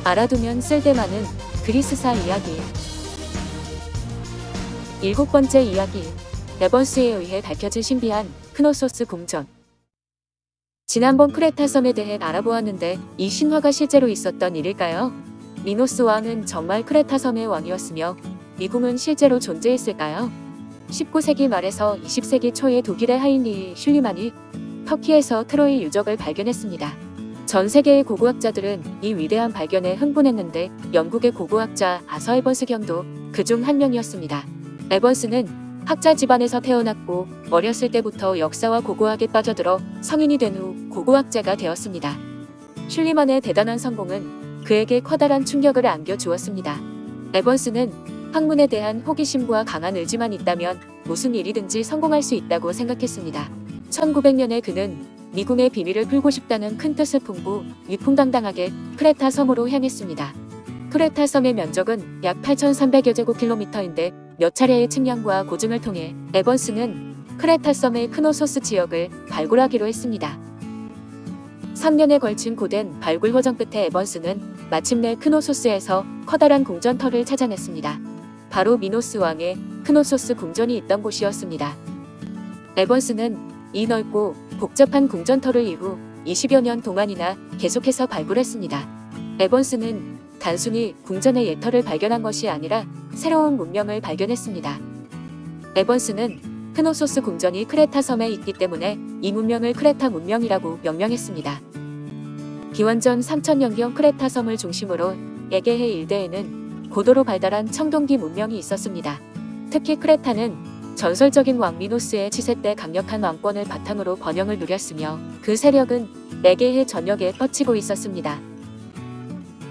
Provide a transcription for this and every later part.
알아두면 쓸데많은 그리스사 이야기. 7번째 이야기. 에번스에 의해 밝혀진 신비한 크노소스 궁전. 지난번 크레타 섬에 대해 알아보았는데 이 신화가 실제로 있었던 일일까요? 미노스 왕은 정말 크레타 섬의 왕이었으며 이 궁은 실제로 존재했을까요? 19세기 말에서 20세기 초에 독일의 하인리 슐리만이 터키에서 트로이 유적을 발견했습니다. 전 세계의 고고학자들은 이 위대한 발견에 흥분했는데 영국의 고고학자 아서 에번스 경도 그중 한 명이었습니다. 에번스는 학자 집안에서 태어났고 어렸을 때부터 역사와 고고학에 빠져들어 성인이 된 후 고고학자가 되었습니다. 슐리만의 대단한 성공은 그에게 커다란 충격을 안겨주었습니다. 에번스는 학문에 대한 호기심과 강한 의지만 있다면 무슨 일이든지 성공할 수 있다고 생각했습니다. 1900년에 그는 미궁의 비밀을 풀고 싶다는 큰 뜻을 품고 위풍당당하게 크레타 섬으로 향했습니다. 크레타 섬의 면적은 약 8,300여 제곱킬로미터인데 몇 차례의 측량과 고증을 통해 에번스는 크레타 섬의 크노소스 지역을 발굴하기로 했습니다. 3년에 걸친 고된 발굴 과정 끝에 에번스는 마침내 크노소스에서 커다란 궁전터를 찾아냈습니다. 바로 미노스 왕의 크노소스 궁전이 있던 곳이었습니다. 에번스는 이 넓고 복잡한 궁전터를 이후 20여 년 동안이나 계속해서 발굴했습니다. 에번스는 단순히 궁전의 옛터를 발견한 것이 아니라 새로운 문명을 발견했습니다. 에번스는 크노소스 궁전이 크레타 섬에 있기 때문에 이 문명을 크레타 문명이라고 명명했습니다. 기원전 3000년경 크레타 섬을 중심으로 에게해 일대에는 고도로 발달한 청동기 문명이 있었습니다. 특히 크레타는 전설적인 왕 미노스의 치세 때 강력한 왕권을 바탕으로 번영을 누렸으며 그 세력은 에게해 전역에 뻗치고 있었습니다.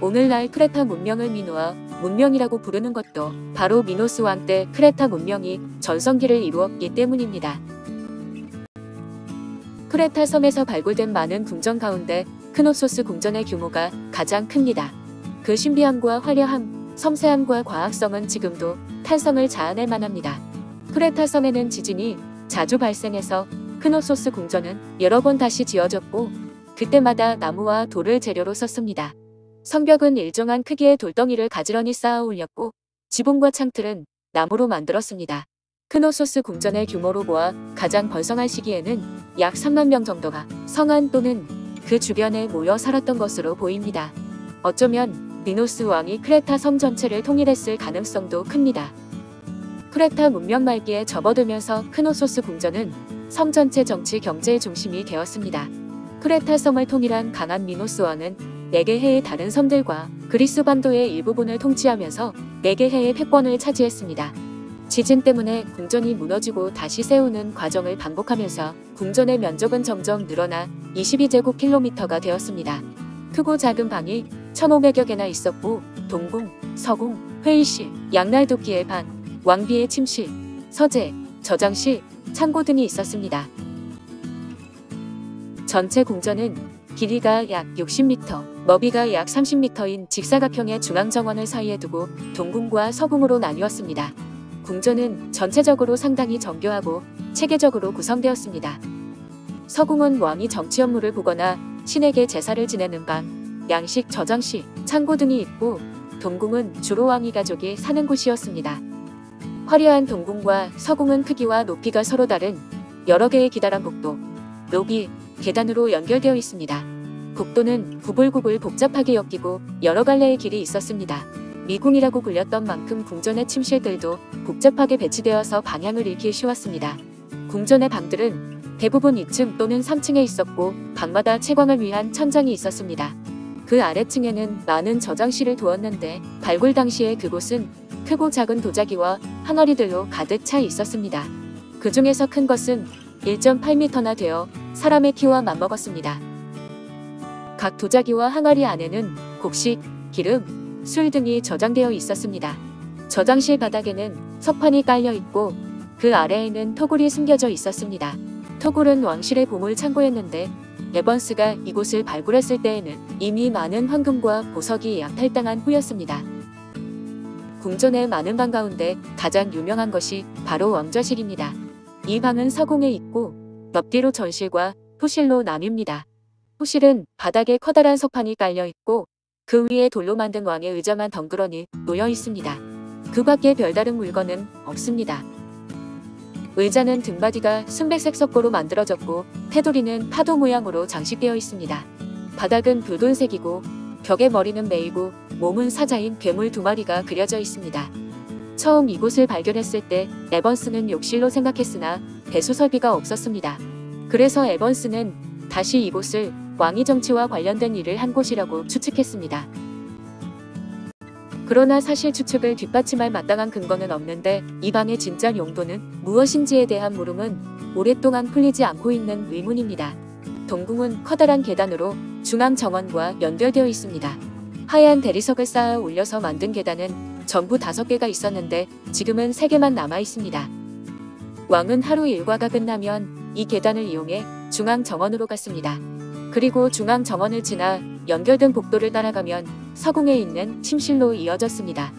오늘날 크레타 문명을 미노아 문명이라고 부르는 것도 바로 미노스 왕 때 크레타 문명이 전성기를 이루었기 때문입니다. 크레타 섬에서 발굴된 많은 궁전 가운데 크노소스 궁전의 규모가 가장 큽니다. 그 신비함과 화려함, 섬세함과 과학성은 지금도 탄성을 자아낼 만합니다. 크레타 섬에는 지진이 자주 발생해서 크노소스 궁전은 여러 번 다시 지어졌고 그때마다 나무와 돌을 재료로 썼습니다. 성벽은 일정한 크기의 돌덩이를 가지런히 쌓아 올렸고 지붕과 창틀은 나무로 만들었습니다. 크노소스 궁전의 규모로 보아 가장 번성한 시기에는 약 3만 명 정도가 성안 또는 그 주변에 모여 살았던 것으로 보입니다. 어쩌면 미노스 왕이 크레타 섬 전체를 통일했을 가능성도 큽니다. 크레타 문명 말기에 접어들면서 크노소스 궁전은 섬 전체 정치 경제의 중심이 되었습니다. 크레타 섬을 통일한 강한 미노스 왕은 에게해의 다른 섬들과 그리스 반도의 일부분을 통치하면서 에게해의 패권을 차지했습니다. 지진 때문에 궁전이 무너지고 다시 세우는 과정을 반복하면서 궁전의 면적은 점점 늘어나 22제곱킬로미터가 되었습니다. 크고 작은 방이 1,500여 개나 있었고 동궁, 서궁, 회의실, 양날도끼의 방, 왕비의 침실, 서재, 저장실, 창고 등이 있었습니다. 전체 궁전은 길이가 약 60m, 너비가 약 30m인 직사각형의 중앙정원을 사이에 두고 동궁과 서궁으로 나뉘었습니다. 궁전은 전체적으로 상당히 정교하고 체계적으로 구성되었습니다. 서궁은 왕이 정치 업무를 보거나 신에게 제사를 지내는 방, 양식 저장실, 창고 등이 있고 동궁은 주로 왕위 가족이 사는 곳이었습니다. 화려한 동궁과 서궁은 크기와 높이가 서로 다른 여러 개의 기다란 복도, 로비, 계단으로 연결되어 있습니다. 복도는 구불구불 복잡하게 엮이고 여러 갈래의 길이 있었습니다. 미궁이라고 불렸던 만큼 궁전의 침실들도 복잡하게 배치되어서 방향을 잃기 쉬웠습니다. 궁전의 방들은 대부분 2층 또는 3층에 있었고 방마다 채광을 위한 천장이 있었습니다. 그 아래층에는 많은 저장실을 두었는데 발굴 당시에 그곳은 크고 작은 도자기와 항아리들로 가득 차 있었습니다. 그 중에서 큰 것은 1.8m나 되어 사람의 키와 맞먹었습니다. 각 도자기와 항아리 안에는 곡식, 기름, 술 등이 저장되어 있었습니다. 저장실 바닥에는 석판이 깔려 있고 그 아래에는 토굴이 숨겨져 있었습니다. 토굴은 왕실의 보물 창고였는데 에번스가 이곳을 발굴했을 때에는 이미 많은 황금과 보석이 약탈당한 후였습니다. 궁전의 많은 방 가운데 가장 유명한 것이 바로 왕좌실입니다. 이 방은 서궁에 있고 옆뒤로 전실과 후실로 나뉩니다. 후실은 바닥에 커다란 석판이 깔려 있고 그 위에 돌로 만든 왕의 의자만 덩그러니 놓여 있습니다. 그 밖에 별다른 물건은 없습니다. 의자는 등받이가 순백색 석고로 만들어졌고 테두리는 파도 모양으로 장식되어 있습니다. 바닥은 붉은색이고 벽의 머리는 메이고 몸은 사자인 괴물 2마리가 그려져 있습니다. 처음 이곳을 발견했을 때 에번스는 욕실로 생각했으나 배수 설비가 없었습니다. 그래서 에번스는 다시 이곳을 왕위 정치와 관련된 일을 한 곳이라고 추측했습니다. 그러나 사실 추측을 뒷받침할 마땅한 근거는 없는데 이 방의 진짜 용도는 무엇인지에 대한 물음은 오랫동안 풀리지 않고 있는 의문입니다. 동궁은 커다란 계단으로 중앙 정원과 연결되어 있습니다. 하얀 대리석을 쌓아 올려서 만든 계단은 전부 5개가 있었는데 지금은 3개만 남아 있습니다. 왕은 하루 일과가 끝나면 이 계단을 이용해 중앙 정원으로 갔습니다. 그리고 중앙 정원을 지나 연결된 복도를 따라가면 서궁에 있는 침실로 이어졌습니다.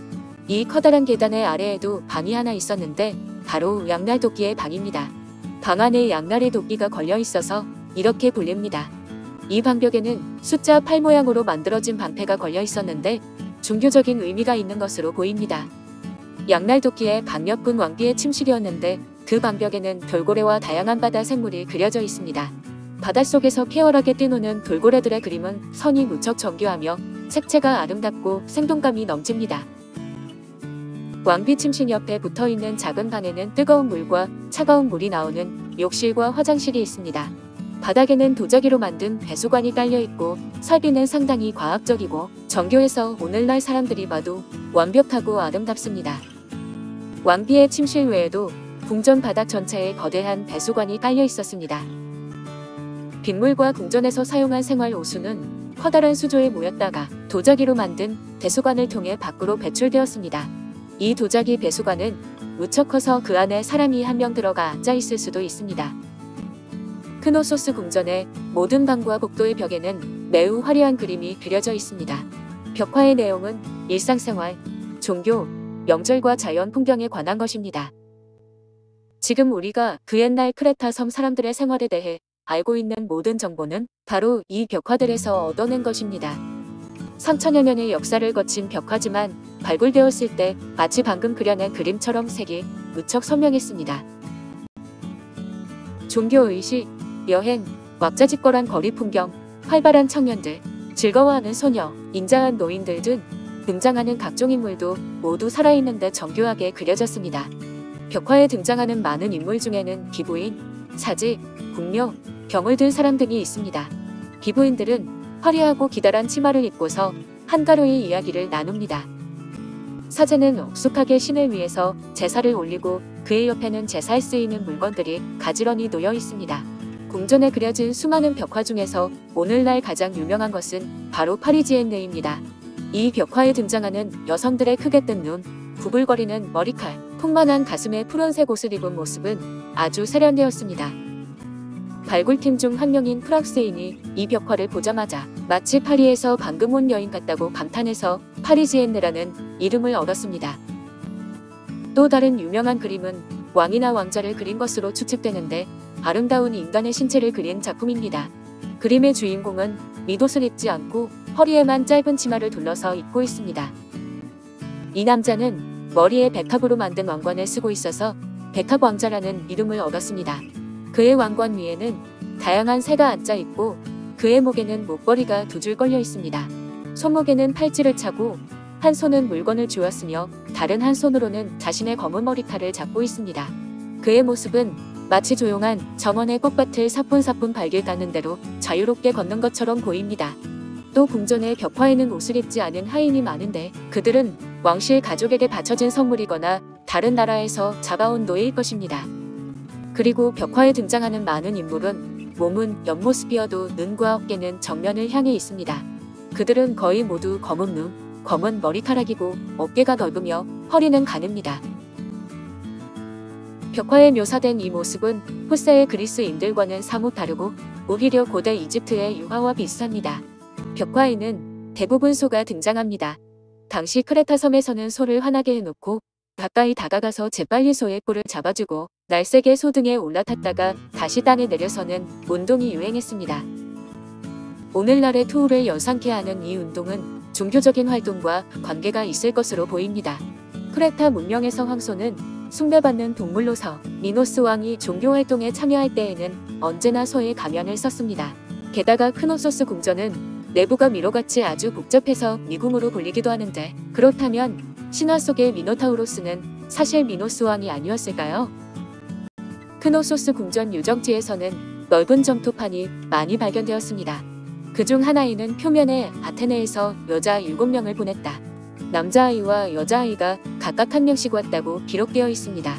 이 커다란 계단의 아래에도 방이 하나 있었는데 바로 양날 도끼의 방입니다. 방 안에 양날의 도끼가 걸려 있어서 이렇게 불립니다. 이 방벽에는 숫자 8 모양으로 만들어진 방패가 걸려 있었는데 종교적인 의미가 있는 것으로 보입니다. 양날 도끼의 강력군 왕비의 침실이었는데 그 방벽에는 돌고래와 다양한 바다 생물이 그려져 있습니다. 바닷속에서 쾌활하게 뛰노는 돌고래들의 그림은 선이 무척 정교하며 색채가 아름답고 생동감이 넘칩니다. 왕비 침실 옆에 붙어있는 작은 방에는 뜨거운 물과 차가운 물이 나오는 욕실과 화장실이 있습니다. 바닥에는 도자기로 만든 배수관이 깔려있고 설비는 상당히 과학적이고 정교해서 오늘날 사람들이 봐도 완벽하고 아름답습니다. 왕비의 침실 외에도 궁전 바닥 전체에 거대한 배수관이 깔려 있었습니다. 빗물과 궁전에서 사용한 생활 오수는 커다란 수조에 모였다가 도자기로 만든 배수관을 통해 밖으로 배출되었습니다. 이 도자기 배수관은 무척 커서 그 안에 사람이 한 명 들어가 앉아 있을 수도 있습니다. 크노소스 궁전의 모든 방과 복도의 벽에는 매우 화려한 그림이 그려져 있습니다. 벽화의 내용은 일상생활, 종교, 명절과 자연 풍경에 관한 것입니다. 지금 우리가 그 옛날 크레타 섬 사람들의 생활에 대해 알고 있는 모든 정보는 바로 이 벽화들에서 얻어낸 것입니다. 3000여 년의 역사를 거친 벽화지만 발굴되었을 때 마치 방금 그려낸 그림처럼 색이 무척 선명했습니다. 종교의식, 여행, 왁자지껄한 거리 풍경, 활발한 청년들, 즐거워하는 소녀, 인자한 노인들 등 등장하는 각종 인물도 모두 살아있는데 정교하게 그려졌습니다. 벽화에 등장하는 많은 인물 중에는 기부인, 사지, 궁녀, 병을 든 사람 등이 있습니다. 기부인들은 화려하고 기다란 치마를 입고서 한가로이 이야기를 나눕니다. 사제는 억숙하게 신을 위해서 제사를 올리고 그의 옆에는 제사에 쓰이는 물건들이 가지런히 놓여 있습니다. 궁전에 그려진 수많은 벽화 중에서 오늘날 가장 유명한 것은 바로 파리지엔느입니다. 이 벽화에 등장하는 여성들의 크게 뜬 눈, 부글거리는 머리칼, 풍만한 가슴에 푸른색 옷을 입은 모습은 아주 세련되었습니다. 발굴팀 중 한 명인 프랑스인이 이 벽화를 보자마자 마치 파리에서 방금 온 여인 같다고 감탄해서 파리지엔느라는 이름을 얻었습니다. 또 다른 유명한 그림은 왕이나 왕자를 그린 것으로 추측되는데 아름다운 인간의 신체를 그린 작품입니다. 그림의 주인공은 밑옷을 입지 않고 허리에만 짧은 치마를 둘러서 입고 있습니다. 이 남자는 머리에 백합으로 만든 왕관을 쓰고 있어서 백합왕자라는 이름을 얻었습니다. 그의 왕관 위에는 다양한 새가 앉아 있고 그의 목에는 목걸이가 2줄 걸려 있습니다. 손목에는 팔찌를 차고 한 손은 물건을 쥐었으며 다른 한 손으로는 자신의 검은 머리칼을 잡고 있습니다. 그의 모습은 마치 조용한 정원의 꽃밭을 사뿐사뿐 발길 닿는 대로 자유롭게 걷는 것처럼 보입니다. 또 궁전의 벽화에는 옷을 입지 않은 하인이 많은데 그들은 왕실 가족에게 바쳐진 선물이거나 다른 나라에서 잡아온 노예일 것입니다. 그리고 벽화에 등장하는 많은 인물은 몸은 옆모습이어도 눈과 어깨는 정면을 향해 있습니다. 그들은 거의 모두 검은 눈, 검은 머리카락이고 어깨가 넓으며 허리는 가늡니다. 벽화에 묘사된 이 모습은 후세의 그리스인들과는 사뭇 다르고 오히려 고대 이집트의 유화와 비슷합니다. 벽화에는 대부분 소가 등장합니다. 당시 크레타 섬에서는 소를 환하게 해놓고 가까이 다가가서 재빨리 소의 뿔을 잡아주고 날쌔게 소 등에 올라탔다가 다시 땅에 내려서는 운동이 유행했습니다. 오늘날의 투우를 연상케 하는 이 운동은 종교적인 활동과 관계가 있을 것으로 보입니다. 크레타 문명에서 황소는 숭배받는 동물로서 미노스 왕이 종교 활동에 참여할 때에는 언제나 소의 가면을 썼습니다. 게다가 크노소스 궁전은 내부가 미로같이 아주 복잡해서 미궁으로 불리기도 하는데, 그렇다면 신화 속의 미노타우로스는 사실 미노스 왕이 아니었을까요? 크노소스 궁전 유적지에서는 넓은 점토판이 많이 발견되었습니다. 그중 하나에는 표면에 아테네에서 여자 7명을 보냈다, 남자아이와 여자아이가 각각 한 명씩 왔다고 기록되어 있습니다.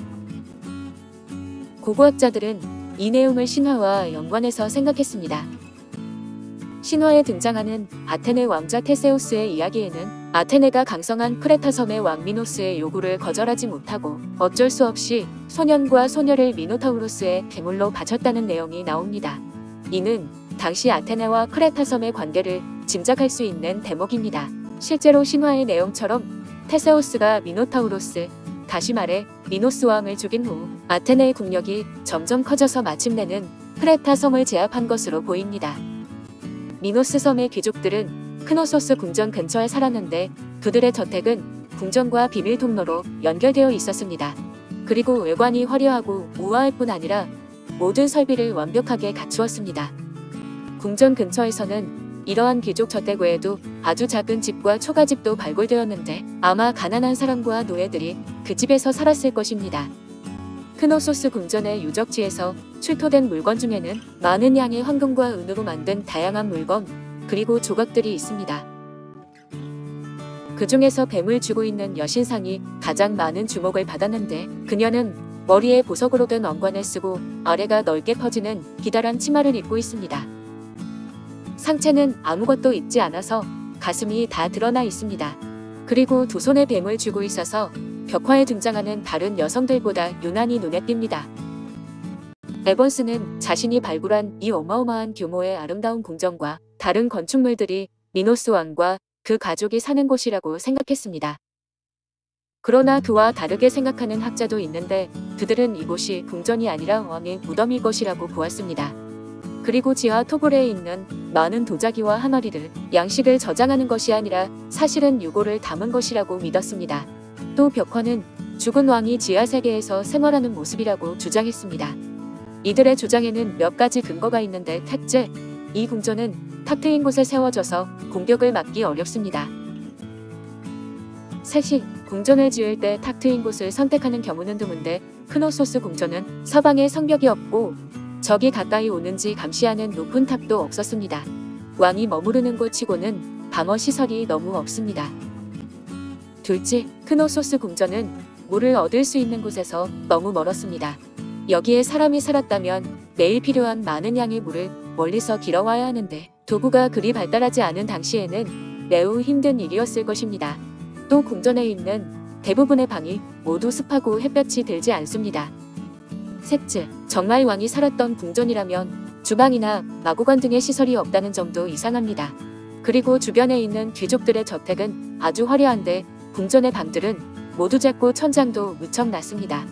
고고학자들은 이 내용을 신화와 연관해서 생각했습니다. 신화에 등장하는 아테네 왕자 테세우스의 이야기에는 아테네가 강성한 크레타 섬의 왕 미노스의 요구를 거절하지 못하고 어쩔 수 없이 소년과 소녀를 미노타우로스의 제물로 바쳤다는 내용이 나옵니다. 이는 당시 아테네와 크레타 섬의 관계를 짐작할 수 있는 대목입니다. 실제로 신화의 내용처럼 테세우스가 미노타우로스, 다시 말해 미노스 왕을 죽인 후 아테네의 국력이 점점 커져서 마침내는 크레타 섬을 제압한 것으로 보입니다. 미노스 섬의 귀족들은 크노소스 궁전 근처에 살았는데 그들의 저택은 궁전과 비밀 통로로 연결되어 있었습니다. 그리고 외관이 화려하고 우아할 뿐 아니라 모든 설비를 완벽하게 갖추었습니다. 궁전 근처에서는 이러한 귀족 저택 외에도 아주 작은 집과 초가집도 발굴되었는데 아마 가난한 사람과 노예들이 그 집에서 살았을 것입니다. 크노소스 궁전의 유적지에서 출토된 물건 중에는 많은 양의 황금과 은으로 만든 다양한 물건, 그리고 조각들이 있습니다. 그 중에서 뱀을 쥐고 있는 여신상이 가장 많은 주목을 받았는데, 그녀는 머리에 보석으로 된 왕관을 쓰고 아래가 넓게 퍼지는 기다란 치마를 입고 있습니다. 상체는 아무것도 입지 않아서 가슴이 다 드러나 있습니다. 그리고 두 손에 뱀을 쥐고 있어서 벽화에 등장하는 다른 여성들보다 유난히 눈에 띕니다. 에번스는 자신이 발굴한 이 어마어마한 규모의 아름다운 궁전과 다른 건축물들이 미노스 왕과 그 가족이 사는 곳이라고 생각했습니다. 그러나 그와 다르게 생각하는 학자도 있는데, 그들은 이곳이 궁전이 아니라 왕의 무덤일 것이라고 보았습니다. 그리고 지하 토굴에 있는 많은 도자기와 항아리를 양식을 저장하는 것이 아니라 사실은 유골을 담은 것이라고 믿었습니다. 또 벽화는 죽은 왕이 지하 세계에서 생활하는 모습이라고 주장했습니다. 이들의 주장에는 몇 가지 근거가 있는데, 첫째, 이 궁전은 탁 트인 곳에 세워져서 공격을 막기 어렵습니다. 셋이, 궁전을 지을 때 탁 트인 곳을 선택하는 경우는 드문데 크노소스 궁전은 서방에 성벽이 없고 적이 가까이 오는지 감시하는 높은 탑도 없었습니다. 왕이 머무르는 곳치고는 방어 시설이 너무 없습니다. 둘째, 크노소스 궁전은 물을 얻을 수 있는 곳에서 너무 멀었습니다. 여기에 사람이 살았다면 매일 필요한 많은 양의 물을 멀리서 길어와야 하는데 도구가 그리 발달하지 않은 당시에는 매우 힘든 일이었을 것입니다. 또 궁전에 있는 대부분의 방이 모두 습하고 햇볕이 들지 않습니다. 셋째, 정말 왕이 살았던 궁전이라면 주방이나 마구간 등의 시설이 없다는 점도 이상합니다. 그리고 주변에 있는 귀족들의 저택은 아주 화려한데 궁전의 방들은 모두 작고 천장도 무척 낮습니다.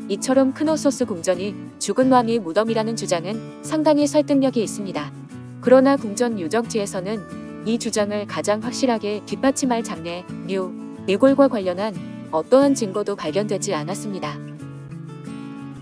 이처럼 크노소스 궁전이 죽은 왕의 무덤이라는 주장은 상당히 설득력이 있습니다. 그러나 궁전 유적지에서는 이 주장을 가장 확실하게 뒷받침할 장례, 묘골과 관련한 어떠한 증거도 발견되지 않았습니다.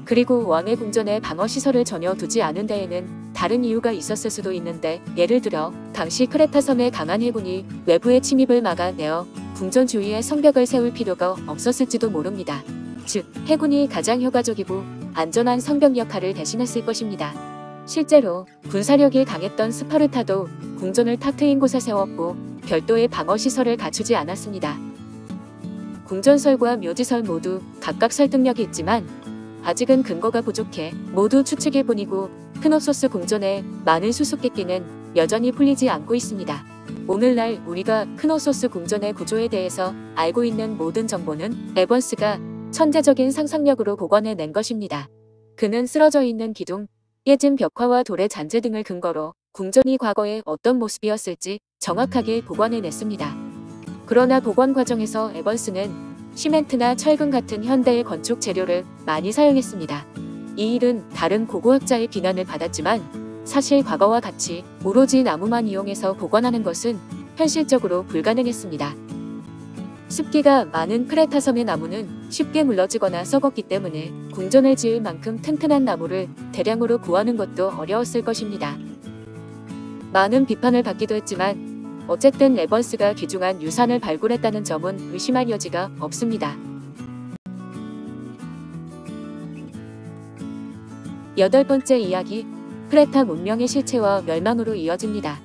그리고 왕의 궁전에 방어시설을 전혀 두지 않은 데에는 다른 이유가 있었을 수도 있는데, 예를 들어 당시 크레타 섬의 강한 해군이 외부의 침입을 막아내어 궁전 주위에 성벽을 세울 필요가 없었을지도 모릅니다. 즉, 해군이 가장 효과적이고 안전한 성벽 역할을 대신했을 것입니다. 실제로 군사력이 강했던 스파르타도 궁전을 탁 트인 곳에 세웠고 별도의 방어시설을 갖추지 않았습니다. 궁전설과 묘지설 모두 각각 설득력이 있지만 아직은 근거가 부족해 모두 추측일 뿐이고 크노소스 궁전의 많은 수수께끼는 여전히 풀리지 않고 있습니다. 오늘날 우리가 크노소스 궁전의 구조에 대해서 알고 있는 모든 정보는 에번스가 천재적인 상상력으로 복원해낸 것입니다. 그는 쓰러져 있는 기둥, 깨진 벽화와 돌의 잔재 등을 근거로 궁전이 과거에 어떤 모습이었을지 정확하게 복원해냈습니다. 그러나 복원 과정에서 에번스는 시멘트나 철근 같은 현대의 건축 재료를 많이 사용했습니다. 이 일은 다른 고고학자의 비난을 받았지만 사실 과거와 같이 오로지 나무만 이용해서 복원하는 것은 현실적으로 불가능했습니다. 습기가 많은 크레타 섬의 나무는 쉽게 물러지거나 썩었기 때문에 궁전을 지을 만큼 튼튼한 나무를 대량으로 구하는 것도 어려웠을 것입니다. 많은 비판을 받기도 했지만 어쨌든 에번스가 귀중한 유산을 발굴했다는 점은 의심할 여지가 없습니다. 8번째 이야기, 크레타 문명의 실체와 멸망으로 이어집니다.